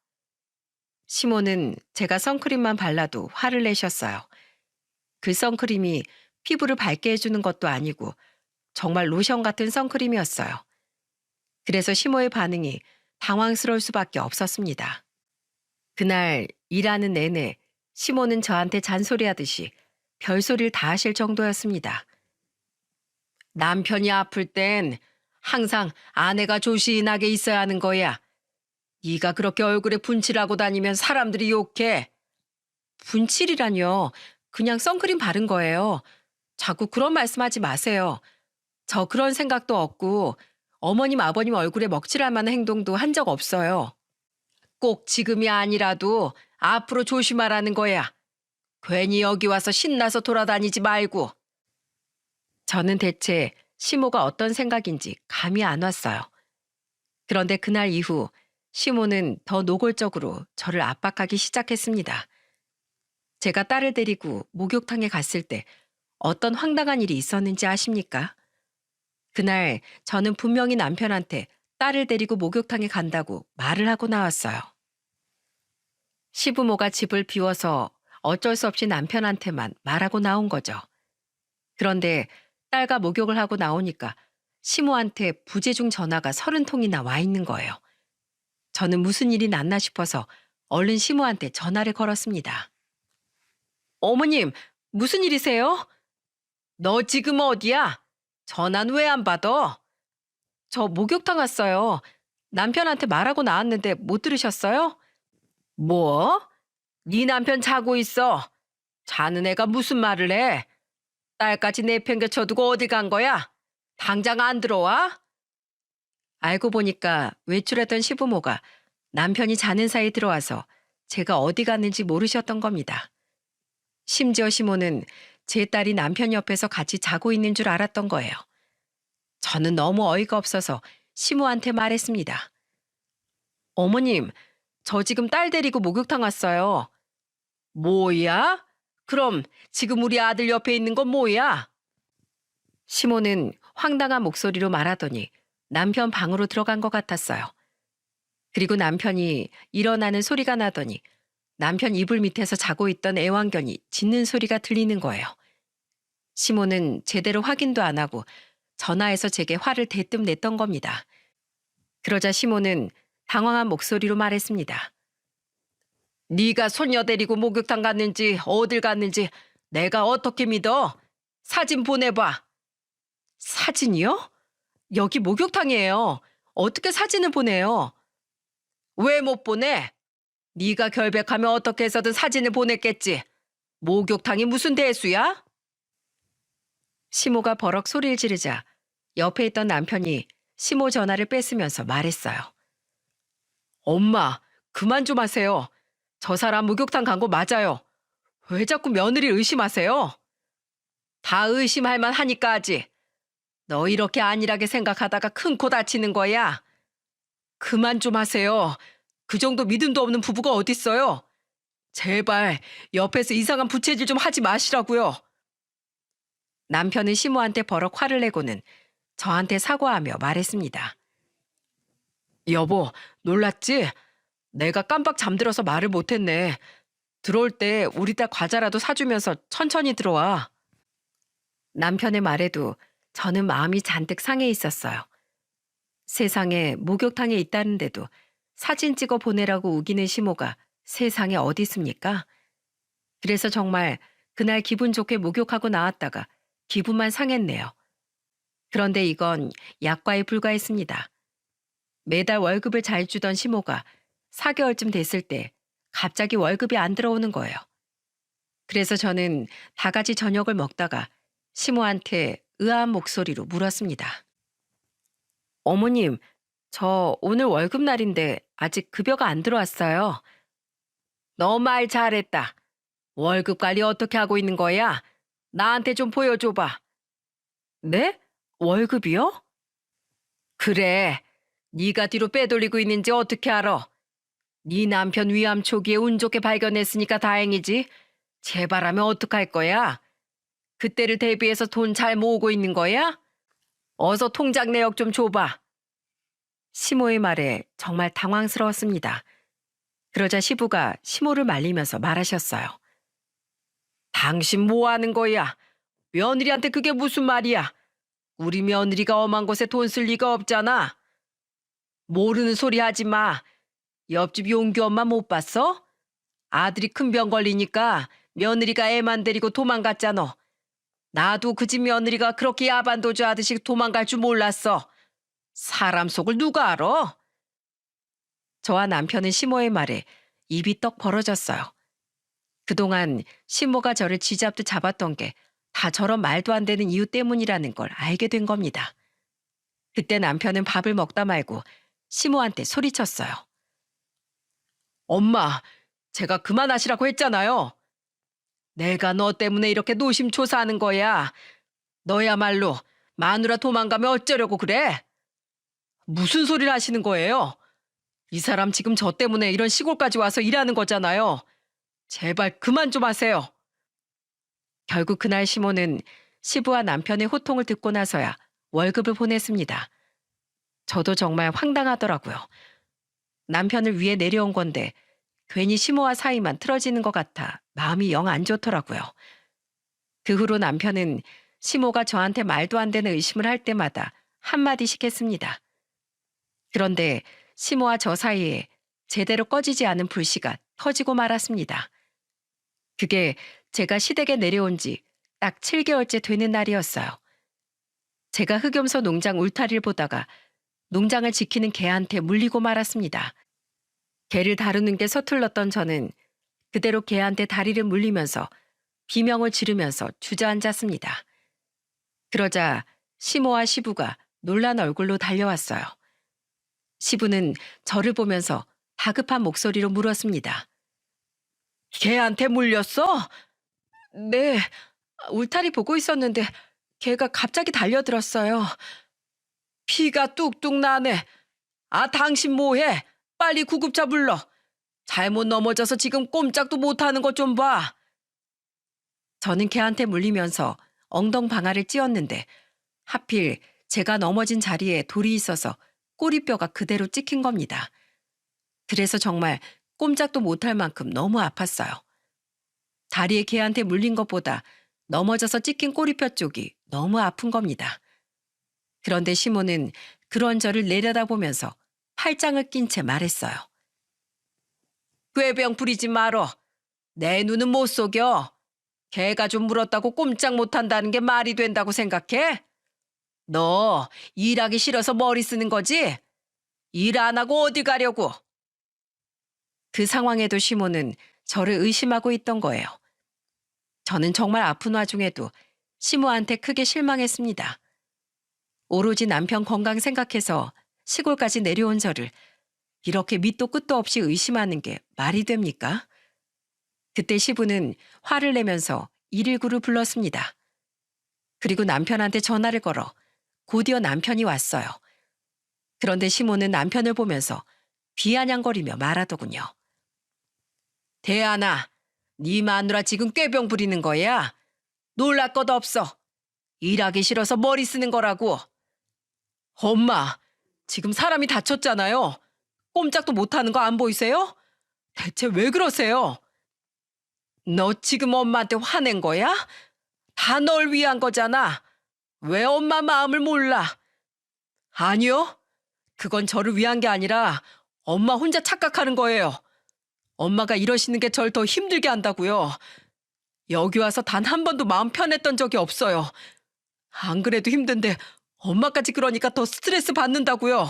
[SPEAKER 1] 시모는 제가 선크림만 발라도 화를 내셨어요. 그 선크림이 피부를 밝게 해주는 것도 아니고 정말 로션 같은 선크림이었어요. 그래서 시모의 반응이 당황스러울 수밖에 없었습니다. 그날 일하는 내내 시모는 저한테 잔소리하듯이 별소리를 다 하실 정도였습니다. 남편이 아플 땐 항상 아내가 조신하게 있어야 하는 거야. 네가 그렇게 얼굴에 분칠하고 다니면 사람들이 욕해. 분칠이라뇨. 그냥 선크림 바른 거예요. 자꾸 그런 말씀하지 마세요. 저 그런 생각도 없고 어머님 아버님 얼굴에 먹칠할 만한 행동도 한 적 없어요. 꼭 지금이 아니라도 앞으로 조심하라는 거야. 괜히 여기 와서 신나서 돌아다니지 말고. 저는 대체 시모가 어떤 생각인지 감이 안 왔어요. 그런데 그날 이후 시모는 더 노골적으로 저를 압박하기 시작했습니다. 제가 딸을 데리고 목욕탕에 갔을 때 어떤 황당한 일이 있었는지 아십니까? 그날 저는 분명히 남편한테 딸을 데리고 목욕탕에 간다고 말을 하고 나왔어요. 시부모가 집을 비워서 어쩔 수 없이 남편한테만 말하고 나온 거죠. 그런데 딸과 목욕을 하고 나오니까 시모한테 부재중 전화가 30통이나 와 있는 거예요. 저는 무슨 일이 났나 싶어서 얼른 시모한테 전화를 걸었습니다. 어머님, 무슨 일이세요? 너 지금 어디야? 전화는 왜 안 받아? 저 목욕탕 왔어요. 남편한테 말하고 나왔는데 못 들으셨어요? 뭐? 네 남편 자고 있어. 자는 애가 무슨 말을 해? 딸까지 내팽개쳐두고 어디 간 거야? 당장 안 들어와? 알고 보니까 외출했던 시부모가 남편이 자는 사이 들어와서 제가 어디 갔는지 모르셨던 겁니다. 심지어 시모는 제 딸이 남편 옆에서 같이 자고 있는 줄 알았던 거예요. 저는 너무 어이가 없어서 시모한테 말했습니다. 어머님, 저 지금 딸 데리고 목욕탕 왔어요. 뭐야? 그럼 지금 우리 아들 옆에 있는 건 뭐야? 시모는 황당한 목소리로 말하더니 남편 방으로 들어간 것 같았어요. 그리고 남편이 일어나는 소리가 나더니 남편 이불 밑에서 자고 있던 애완견이 짖는 소리가 들리는 거예요. 시모는 제대로 확인도 안 하고 전화해서 제게 화를 대뜸 냈던 겁니다. 그러자 시모는 당황한 목소리로 말했습니다. 네가 손녀 데리고 목욕탕 갔는지 어딜 갔는지 내가 어떻게 믿어? 사진 보내봐. 사진이요? 여기 목욕탕이에요. 어떻게 사진을 보내요? 왜 못 보내? 네가 결백하면 어떻게 해서든 사진을 보냈겠지. 목욕탕이 무슨 대수야? 시모가 버럭 소리를 지르자 옆에 있던 남편이 시모 전화를 뺏으면서 말했어요. 엄마, 그만 좀 하세요. 저 사람 목욕탕 간 거 맞아요. 왜 자꾸 며느리를 의심하세요? 다 의심할 만 하니까 하지. 너 이렇게 안일하게 생각하다가 큰 코 다치는 거야. 그만 좀 하세요. 그 정도 믿음도 없는 부부가 어딨어요. 제발 옆에서 이상한 부채질 좀 하지 마시라고요. 남편은 시모한테 버럭 화를 내고는 저한테 사과하며 말했습니다. 여보, 놀랐지? 내가 깜빡 잠들어서 말을 못했네. 들어올 때 우리 딸 과자라도 사주면서 천천히 들어와. 남편의 말에도 저는 마음이 잔뜩 상해 있었어요. 세상에 목욕탕에 있다는데도 사진 찍어 보내라고 우기는 시모가 세상에 어디 있습니까? 그래서 정말 그날 기분 좋게 목욕하고 나왔다가 기분만 상했네요. 그런데 이건 약과에 불과했습니다. 매달 월급을 잘 주던 시모가 4개월쯤 됐을 때 갑자기 월급이 안 들어오는 거예요. 그래서 저는 다 같이 저녁을 먹다가 시모한테 의아한 목소리로 물었습니다. 어머님, 저 오늘 월급날인데 아직 급여가 안 들어왔어요. 너 말 잘했다. 월급 관리 어떻게 하고 있는 거야? 나한테 좀 보여줘봐. 네? 월급이요? 그래. 네가 뒤로 빼돌리고 있는지 어떻게 알아? 네 남편 위암 초기에 운 좋게 발견했으니까 다행이지. 재발하면 어떡할 거야? 그때를 대비해서 돈 잘 모으고 있는 거야? 어서 통장 내역 좀 줘봐. 시모의 말에 정말 당황스러웠습니다. 그러자 시부가 시모를 말리면서 말하셨어요. 당신 뭐 하는 거야? 며느리한테 그게 무슨 말이야? 우리 며느리가 엄한 곳에 돈 쓸 리가 없잖아. 모르는 소리 하지 마. 옆집 용규 엄마 못 봤어? 아들이 큰 병 걸리니까 며느리가 애만 데리고 도망갔잖아. 나도 그 집 며느리가 그렇게 야반도주 하듯이 도망갈 줄 몰랐어. 사람 속을 누가 알아? 저와 남편은 시모의 말에 입이 떡 벌어졌어요. 그동안 시모가 저를 쥐잡듯 잡았던 게 다 저런 말도 안 되는 이유 때문이라는 걸 알게 된 겁니다. 그때 남편은 밥을 먹다 말고 시모한테 소리쳤어요. 엄마, 제가 그만하시라고 했잖아요. 내가 너 때문에 이렇게 노심초사하는 거야. 너야말로 마누라 도망가면 어쩌려고 그래? 무슨 소리를 하시는 거예요? 이 사람 지금 저 때문에 이런 시골까지 와서 일하는 거잖아요. 제발 그만 좀 하세요. 결국 그날 시모는 시부와 남편의 호통을 듣고 나서야 월급을 보냈습니다. 저도 정말 황당하더라고요. 남편을 위해 내려온 건데 괜히 시모와 사이만 틀어지는 것 같아 마음이 영 안 좋더라고요. 그 후로 남편은 시모가 저한테 말도 안 되는 의심을 할 때마다 한마디씩 했습니다. 그런데 시모와 저 사이에 제대로 꺼지지 않은 불씨가 터지고 말았습니다. 그게 제가 시댁에 내려온 지 딱 7개월째 되는 날이었어요. 제가 흑염소 농장 울타리를 보다가 농장을 지키는 개한테 물리고 말았습니다. 개를 다루는 게 서툴렀던 저는 그대로 개한테 다리를 물리면서 비명을 지르면서 주저앉았습니다. 그러자 시모와 시부가 놀란 얼굴로 달려왔어요. 시부는 저를 보면서 다급한 목소리로 물었습니다. 개한테 물렸어? 네, 울타리 보고 있었는데 개가 갑자기 달려들었어요.
[SPEAKER 2] 피가 뚝뚝 나네. 아, 당신 뭐해? 빨리 구급차 불러. 잘못 넘어져서 지금 꼼짝도 못하는 것 좀 봐.
[SPEAKER 1] 저는 걔한테 물리면서 엉덩방아를 찧었는데 하필 제가 넘어진 자리에 돌이 있어서 꼬리뼈가 그대로 찍힌 겁니다. 그래서 정말 꼼짝도 못할 만큼 너무 아팠어요. 다리에 걔한테 물린 것보다 넘어져서 찍힌 꼬리뼈 쪽이 너무 아픈 겁니다. 그런데 시모는 그런 저를 내려다보면서 팔짱을 낀 채 말했어요.
[SPEAKER 2] 꾀병 부리지 말어. 내 눈은 못 속여. 개가 좀 물었다고 꼼짝 못한다는 게 말이 된다고 생각해? 너 일하기 싫어서 머리 쓰는 거지? 일 안 하고 어디 가려고?
[SPEAKER 1] 그 상황에도 시모는 저를 의심하고 있던 거예요. 저는 정말 아픈 와중에도 시모한테 크게 실망했습니다. 오로지 남편 건강 생각해서 시골까지 내려온 저를 이렇게 밑도 끝도 없이 의심하는 게 말이 됩니까? 그때 시부는 화를 내면서 119를 불렀습니다. 그리고 남편한테 전화를 걸어 곧이어 남편이 왔어요. 그런데 시모는 남편을 보면서 비아냥거리며 말하더군요.
[SPEAKER 2] 대안아, 네 마누라 지금 꾀병 부리는 거야? 놀랄 것 없어. 일하기 싫어서 머리 쓰는 거라고. 엄마, 지금 사람이 다쳤잖아요. 꼼짝도 못하는 거 안 보이세요? 대체 왜 그러세요? 너 지금 엄마한테 화낸 거야? 다 널 위한 거잖아. 왜 엄마 마음을 몰라? 아니요. 그건 저를 위한 게 아니라 엄마 혼자 착각하는 거예요. 엄마가 이러시는 게 절 더 힘들게 한다고요. 여기 와서 단 한 번도 마음 편했던 적이 없어요. 안 그래도 힘든데 엄마까지 그러니까 더 스트레스 받는다고요.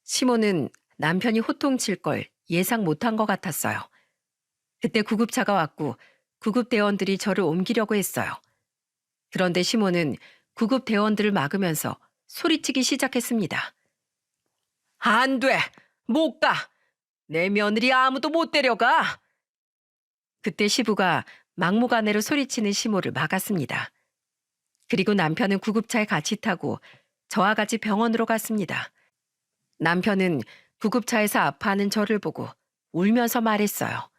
[SPEAKER 1] 시모는 남편이 호통칠 걸 예상 못한 것 같았어요. 그때 구급차가 왔고 구급대원들이 저를 옮기려고 했어요. 그런데 시모는 구급대원들을 막으면서 소리치기 시작했습니다.
[SPEAKER 2] 안 돼. 못 가. 내 며느리 아무도 못 데려가.
[SPEAKER 1] 그때 시부가 막무가내로 소리치는 시모를 막았습니다. 그리고 남편은 구급차에 같이 타고 저와 같이 병원으로 갔습니다. 남편은 구급차에서 아파하는 저를 보고 울면서 말했어요.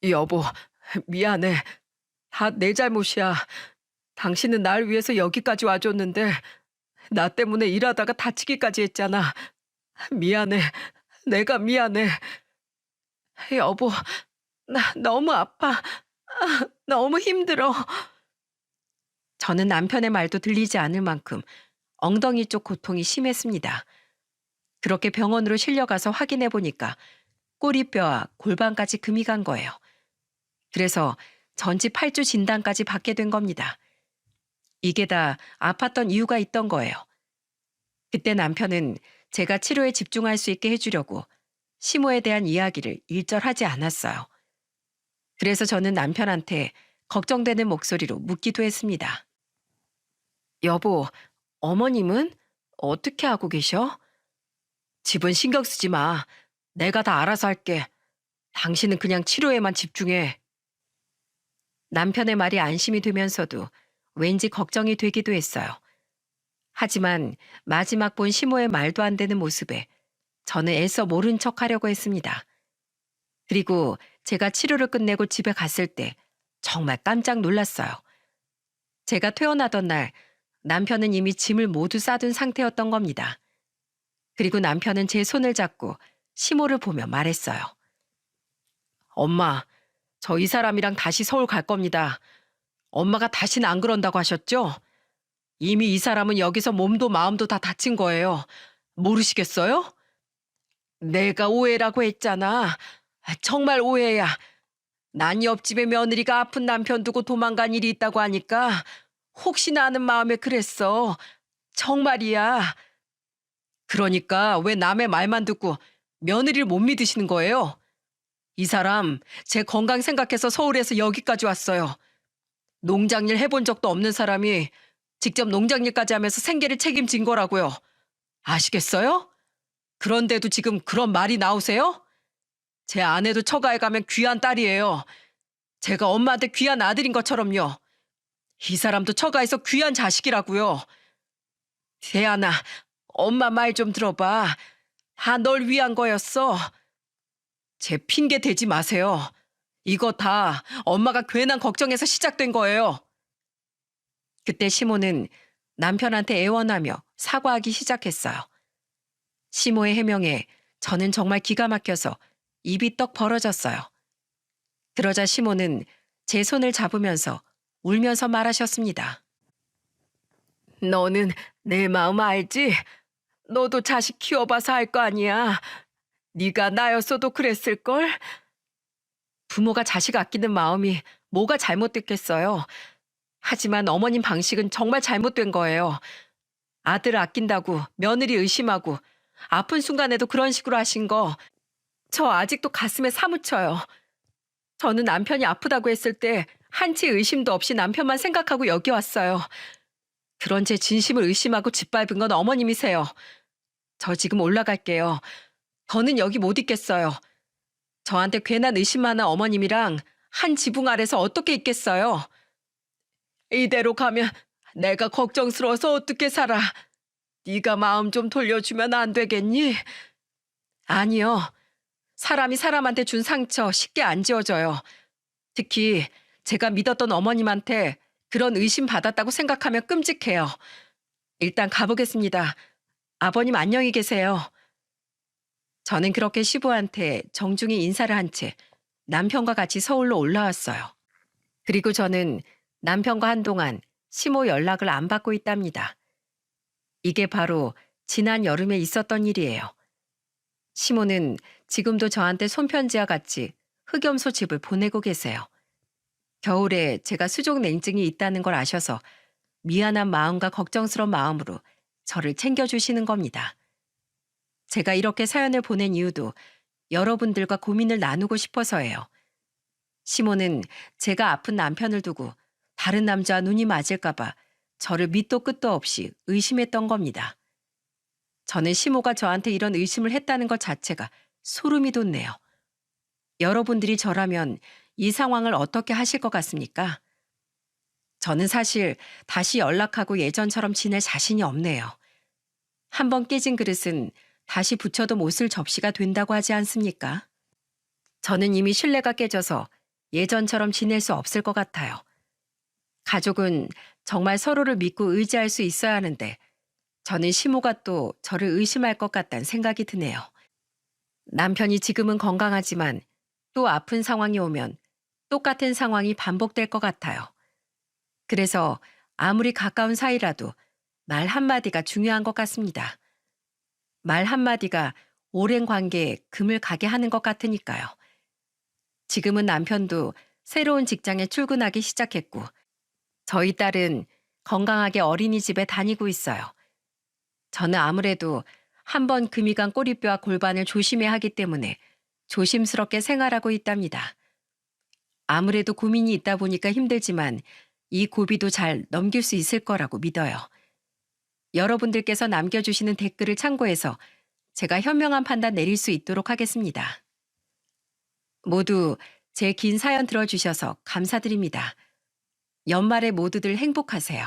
[SPEAKER 2] 여보, 미안해. 다 내 잘못이야. 당신은 날 위해서 여기까지 와줬는데 나 때문에 일하다가 다치기까지 했잖아. 미안해. 내가 미안해. 여보, 나 너무 아파. 너무 힘들어.
[SPEAKER 1] 저는 남편의 말도 들리지 않을 만큼 엉덩이 쪽 고통이 심했습니다. 그렇게 병원으로 실려가서 확인해 보니까 꼬리뼈와 골반까지 금이 간 거예요. 그래서 전치 8주 진단까지 받게 된 겁니다. 이게 다 아팠던 이유가 있던 거예요. 그때 남편은 제가 치료에 집중할 수 있게 해주려고 시모에 대한 이야기를 일절하지 않았어요. 그래서 저는 남편한테 걱정되는 목소리로 묻기도 했습니다. 여보, 어머님은 어떻게 하고 계셔? 집은 신경 쓰지 마. 내가 다 알아서 할게. 당신은 그냥 치료에만 집중해. 남편의 말이 안심이 되면서도 왠지 걱정이 되기도 했어요. 하지만 마지막 본 시모의 말도 안 되는 모습에 저는 애써 모른 척 하려고 했습니다. 그리고 제가 치료를 끝내고 집에 갔을 때 정말 깜짝 놀랐어요. 제가 퇴원하던 날 남편은 이미 짐을 모두 싸둔 상태였던 겁니다. 그리고 남편은 제 손을 잡고 시모를 보며 말했어요. 엄마, 저 이 사람이랑 다시 서울 갈 겁니다. 엄마가 다시는 안 그런다고 하셨죠? 이미 이 사람은 여기서 몸도 마음도 다 다친 거예요. 모르시겠어요? 내가 오해라고 했잖아. 정말 오해야. 난 옆집에 며느리가 아픈 남편 두고 도망간 일이 있다고 하니까 혹시나 하는 마음에 그랬어. 정말이야. 그러니까 왜 남의 말만 듣고 며느리를 못 믿으시는 거예요? 이 사람 제 건강 생각해서 서울에서 여기까지 왔어요. 농장일 해본 적도 없는 사람이 직접 농장일까지 하면서 생계를 책임진 거라고요. 아시겠어요? 그런데도 지금 그런 말이 나오세요? 제 아내도 처가에 가면 귀한 딸이에요. 제가 엄마한테 귀한 아들인 것처럼요. 이 사람도 처가에서 귀한 자식이라고요.
[SPEAKER 2] 대안아, 엄마 말 좀 들어봐. 다 널 위한 거였어. 제 핑계 대지 마세요. 이거 다 엄마가 괜한 걱정해서 시작된 거예요. 그때 시모는 남편한테 애원하며 사과하기 시작했어요. 시모의 해명에 저는 정말 기가 막혀서 입이 떡 벌어졌어요. 그러자 시모는 제 손을 잡으면서 울면서 말하셨습니다. 너는 내 마음 알지? 너도 자식 키워봐서 알 거 아니야. 네가 나였어도 그랬을걸? 부모가 자식 아끼는 마음이 뭐가 잘못됐겠어요. 하지만 어머님 방식은 정말 잘못된 거예요. 아들 아낀다고 며느리 의심하고 아픈 순간에도 그런 식으로 하신 거 저 아직도 가슴에 사무쳐요. 저는 남편이 아프다고 했을 때 한치 의심도 없이 남편만 생각하고 여기 왔어요. 그런 제 진심을 의심하고 짓밟은 건 어머님이세요. 저 지금 올라갈게요. 더는 여기 못 있겠어요. 저한테 괜한 의심 많은 어머님이랑 한 지붕 아래서 어떻게 있겠어요? 이대로 가면 내가 걱정스러워서 어떻게 살아. 네가 마음 좀 돌려주면 안 되겠니? 아니요. 사람이 사람한테 준 상처 쉽게 안 지워져요. 특히 제가 믿었던 어머님한테 그런 의심 받았다고 생각하면 끔찍해요. 일단 가보겠습니다. 아버님 안녕히 계세요. 저는 그렇게 시부한테 정중히 인사를 한 채 남편과 같이 서울로 올라왔어요. 그리고 저는 남편과 한동안 시모 연락을 안 받고 있답니다. 이게 바로 지난 여름에 있었던 일이에요. 시모는 지금도 저한테 손편지와 같이 흑염소 집을 보내고 계세요. 겨울에 제가 수족 냉증이 있다는 걸 아셔서 미안한 마음과 걱정스러운 마음으로 저를 챙겨주시는 겁니다. 제가 이렇게 사연을 보낸 이유도 여러분들과 고민을 나누고 싶어서예요. 시모는 제가 아픈 남편을 두고 다른 남자와 눈이 맞을까봐 저를 밑도 끝도 없이 의심했던 겁니다. 저는 시모가 저한테 이런 의심을 했다는 것 자체가 소름이 돋네요. 여러분들이 저라면 이 상황을 어떻게 하실 것 같습니까? 저는 사실 다시 연락하고 예전처럼 지낼 자신이 없네요. 한번 깨진 그릇은 다시 붙여도 못 쓸 접시가 된다고 하지 않습니까? 저는 이미 신뢰가 깨져서 예전처럼 지낼 수 없을 것 같아요. 가족은 정말 서로를 믿고 의지할 수 있어야 하는데 저는 시모가 또 저를 의심할 것 같다는 생각이 드네요. 남편이 지금은 건강하지만 또 아픈 상황이 오면 똑같은 상황이 반복될 것 같아요. 그래서 아무리 가까운 사이라도 말 한마디가 중요한 것 같습니다. 말 한마디가 오랜 관계에 금을 가게 하는 것 같으니까요. 지금은 남편도 새로운 직장에 출근하기 시작했고 저희 딸은 건강하게 어린이집에 다니고 있어요. 저는 아무래도 한번 금이 간 꼬리뼈와 골반을 조심해야 하기 때문에 조심스럽게 생활하고 있답니다. 아무래도 고민이 있다 보니까 힘들지만 이 고비도 잘 넘길 수 있을 거라고 믿어요. 여러분들께서 남겨주시는 댓글을 참고해서 제가 현명한 판단 내릴 수 있도록 하겠습니다. 모두 제 긴 사연 들어주셔서 감사드립니다. 연말에 모두들 행복하세요.